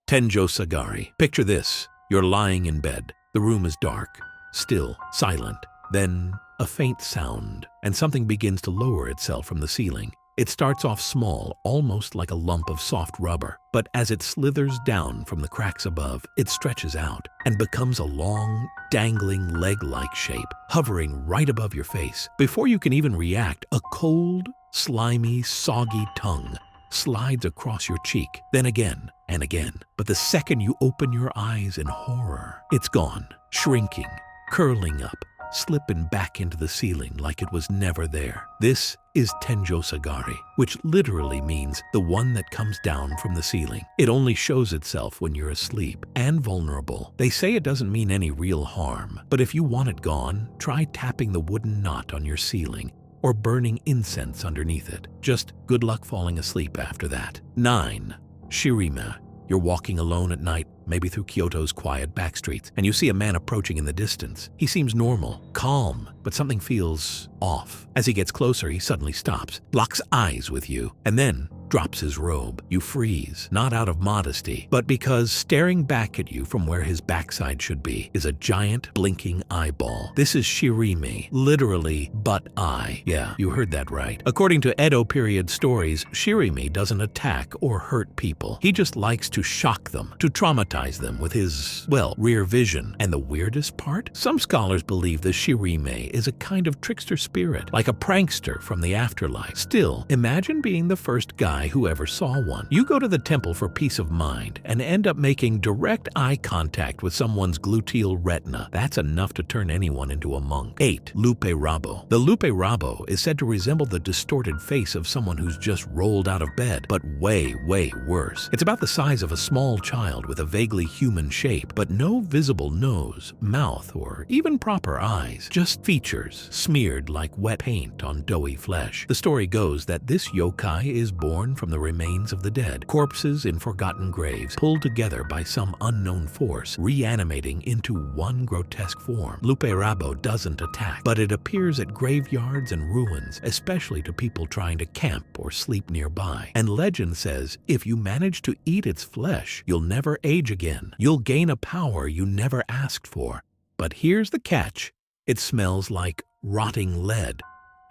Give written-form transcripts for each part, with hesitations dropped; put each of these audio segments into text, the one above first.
Tenjosagari. Picture this. You're lying in bed. The room is dark, still, silent. Then a faint sound, and something begins to lower itself from the ceiling. It starts off small, almost like a lump of soft rubber, but as it slithers down from the cracks above, it stretches out and becomes a long, dangling leg-like shape, hovering right above your face. Before you can even react, a cold, slimy, soggy tongue slides across your cheek, then again and again. But the second you open your eyes in horror, it's gone, shrinking, curling up, slipping back into the ceiling like it was never there. This is Tenjosagari, which literally means the one that comes down from the ceiling. It only shows itself when you're asleep and vulnerable. They say it doesn't mean any real harm, but if you want it gone, try tapping the wooden knot on your ceiling or burning incense underneath it. Just good luck falling asleep after that. 9. Shirime. You're walking alone at night, maybe through Kyoto's quiet back streets, and you see a man approaching in the distance. He seems normal, calm, but something feels off. As he gets closer, he suddenly stops, locks eyes with you, and then drops his robe. You freeze, not out of modesty, but because staring back at you from where his backside should be is a giant, blinking eyeball. This is Shirime, literally butt eye. Yeah, you heard that right. According to Edo period stories, Shirime doesn't attack or hurt people. He just likes to shock them, to traumatize them with his, well, rear vision. And the weirdest part? Some scholars believe the Shirime is a kind of trickster spirit, like a prankster from the afterlife. Still, imagine being the first guy who ever saw one. You go to the temple for peace of mind and end up making direct eye contact with someone's gluteal retina. That's enough to turn anyone into a monk. 8. Lupē Rabo. The Lupē Rabo is said to resemble the distorted face of someone who's just rolled out of bed, but way, way worse. It's about the size of a small child with a vaguely human shape, but no visible nose, mouth, or even proper eyes. Just features smeared like wet paint on doughy flesh. The story goes that this yokai is born from the remains of the dead, corpses in forgotten graves, pulled together by some unknown force, reanimating into one grotesque form. Lupē Rabo doesn't attack, but it appears at graveyards and ruins, especially to people trying to camp or sleep nearby. And legend says, if you manage to eat its flesh, you'll never age again. You'll gain a power you never asked for. But here's the catch. It smells like rotting lead,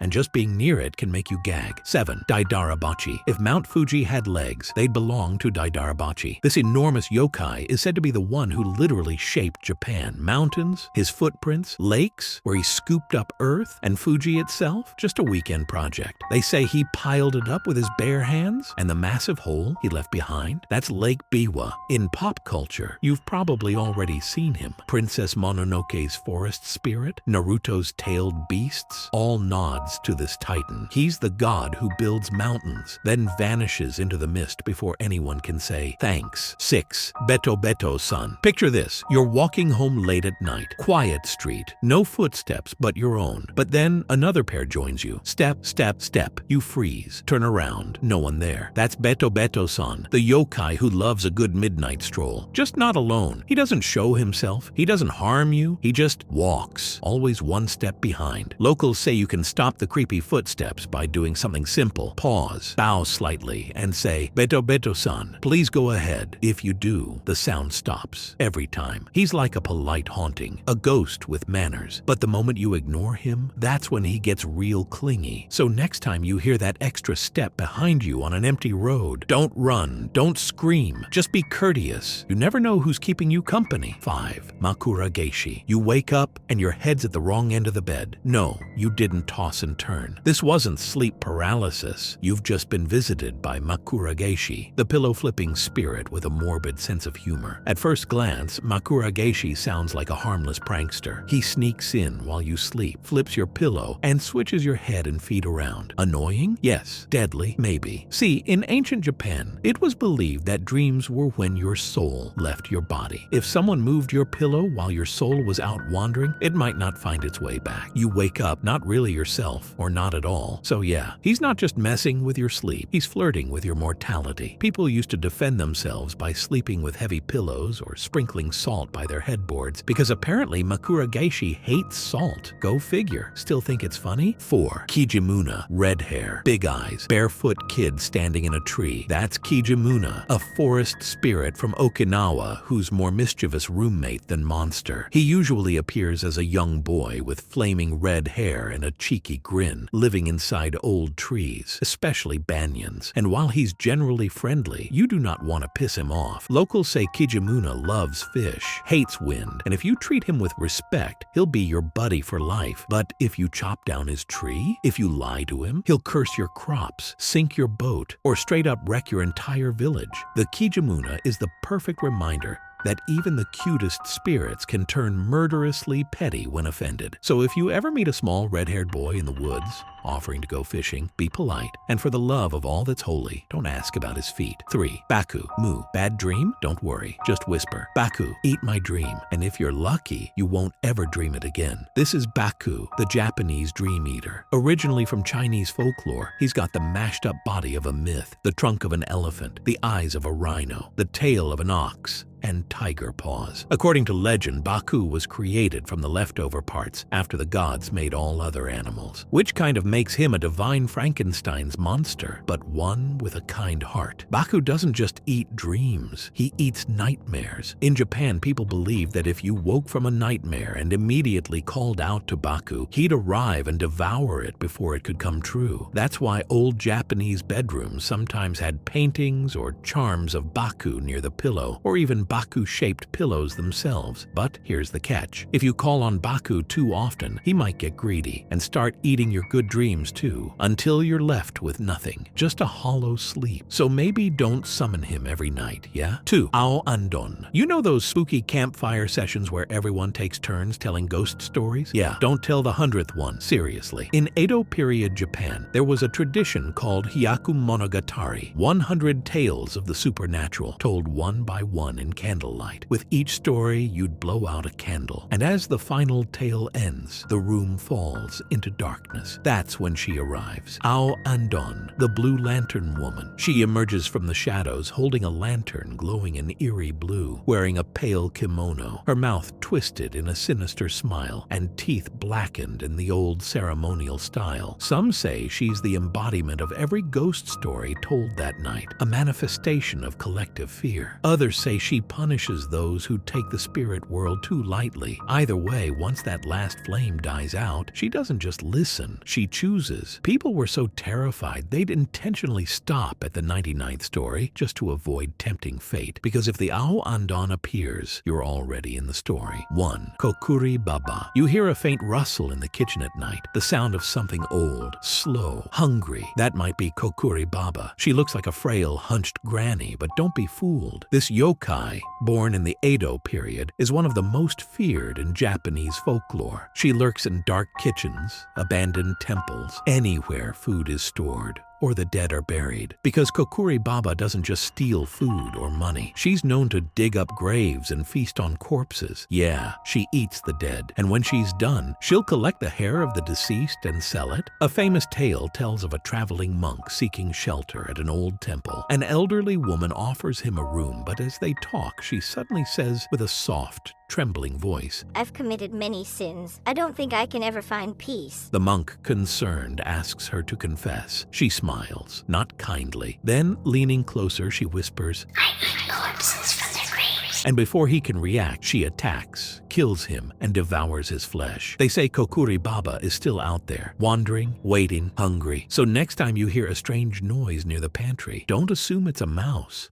and just being near it can make you gag. 7. Daidarabotchi. If Mount Fuji had legs, they'd belong to Daidarabotchi. This enormous yokai is said to be the one who literally shaped Japan. Mountains, his footprints, lakes, where he scooped up earth, and Fuji itself, just a weekend project. They say he piled it up with his bare hands, and the massive hole he left behind, that's Lake Biwa. In pop culture, you've probably already seen him. Princess Mononoke's forest spirit, Naruto's tailed beasts, all nods to this titan. He's the god who builds mountains, then vanishes into the mist before anyone can say thanks. 6. Betobeto-san. Picture this. You're walking home late at night. Quiet street. No footsteps but your own. But then another pair joins you. Step, step, step. You freeze. Turn around. No one there. That's Betobeto-san, the yokai who loves a good midnight stroll. Just not alone. He doesn't show himself. He doesn't harm you. He just walks, always one step behind. Locals say you can stop the creepy footsteps by doing something simple. Pause, bow slightly, and say, Betobeto-san, please go ahead. If you do, the sound stops every time. He's like a polite haunting, a ghost with manners. But the moment you ignore him, that's when he gets real clingy. So next time you hear that extra step behind you on an empty road, don't run, don't scream, just be courteous. You never know who's keeping you company. 5. Makuragaeshi. You wake up and your head's at the wrong end of the bed. No, you didn't toss and turn. This wasn't sleep paralysis. You've just been visited by Makuragaeshi, the pillow-flipping spirit with a morbid sense of humor. At first glance, Makuragaeshi sounds like a harmless prankster. He sneaks in while you sleep, flips your pillow, and switches your head and feet around. Annoying? Yes. Deadly? Maybe. See, in ancient Japan, it was believed that dreams were when your soul left your body. If someone moved your pillow while your soul was out wandering, it might not find its way back. You wake up not really yourself, himself, or not at all. So yeah, he's not just messing with your sleep, he's flirting with your mortality. People used to defend themselves by sleeping with heavy pillows or sprinkling salt by their headboards because apparently Makuragaeshi hates salt. Go figure. Still think it's funny? 4. Kijimuna, red hair, big eyes, barefoot kid standing in a tree. That's Kijimuna, a forest spirit from Okinawa who's more mischievous roommate than monster. He usually appears as a young boy with flaming red hair and a cheeky grin, living inside old trees, especially banyans. And while he's generally friendly, you do not want to piss him off. Locals say Kijimuna loves fish, hates wind, and if you treat him with respect, he'll be your buddy for life. But if you chop down his tree, if you lie to him, he'll curse your crops, sink your boat, or straight up wreck your entire village. The Kijimuna is the perfect reminder that even the cutest spirits can turn murderously petty when offended. So if you ever meet a small red-haired boy in the woods, offering to go fishing, be polite, and for the love of all that's holy, don't ask about his feet. 3. Baku, moo, bad dream? Don't worry, just whisper. Baku, eat my dream, and if you're lucky, you won't ever dream it again. This is Baku, the Japanese dream eater. Originally from Chinese folklore, he's got the mashed up body of a myth, the trunk of an elephant, the eyes of a rhino, the tail of an ox, and tiger paws. According to legend, Baku was created from the leftover parts after the gods made all other animals, which kind of makes him a divine Frankenstein's monster, but one with a kind heart. Baku doesn't just eat dreams, he eats nightmares. In Japan, people believe that if you woke from a nightmare and immediately called out to Baku, he'd arrive and devour it before it could come true. That's why old Japanese bedrooms sometimes had paintings or charms of Baku near the pillow, or even Baku-shaped pillows themselves. But here's the catch. If you call on Baku too often, he might get greedy and start eating your good dreams too, until you're left with nothing, just a hollow sleep. So maybe don't summon him every night, yeah? 2. Ao Andon. You know those spooky campfire sessions where everyone takes turns telling ghost stories? Yeah, don't tell the 100th one, seriously. In Edo period Japan, there was a tradition called Hyaku Monogatari, 100 tales of the supernatural, told one by one in candlelight. With each story, you'd blow out a candle, and as the final tale ends, the room falls into darkness. That's when she arrives. Ao Andon, the Blue Lantern Woman. She emerges from the shadows holding a lantern glowing an eerie blue, wearing a pale kimono, her mouth twisted in a sinister smile, and teeth blackened in the old ceremonial style. Some say she's the embodiment of every ghost story told that night, a manifestation of collective fear. Others say she punishes those who take the spirit world too lightly. Either way, once that last flame dies out, she doesn't just listen, she chooses. People were so terrified they'd intentionally stop at the 99th story just to avoid tempting fate, because if the Ao Andon appears, you're already in the story. 1. Kokkuri Baba. You hear a faint rustle in the kitchen at night, the sound of something old, slow, hungry. That might be Kokkuri Baba. She looks like a frail, hunched granny, but don't be fooled. This yokai, born in the Edo period, is one of the most feared in Japanese folklore. She lurks in dark kitchens, abandoned temples, anywhere food is stored or the dead are buried. Because Kokkuri Baba doesn't just steal food or money. She's known to dig up graves and feast on corpses. Yeah, she eats the dead, and when she's done, she'll collect the hair of the deceased and sell it. A famous tale tells of a traveling monk seeking shelter at an old temple. An elderly woman offers him a room, but as they talk, she suddenly says with a soft, trembling voice, "I've committed many sins. I don't think I can ever find peace." The monk, concerned, asks her to confess. She smiles, not kindly. Then, leaning closer, she whispers, "I eat corpses from their graves." And before he can react, she attacks, kills him, and devours his flesh. They say Kokkuri Baba is still out there, wandering, waiting, hungry. So next time you hear a strange noise near the pantry, don't assume it's a mouse.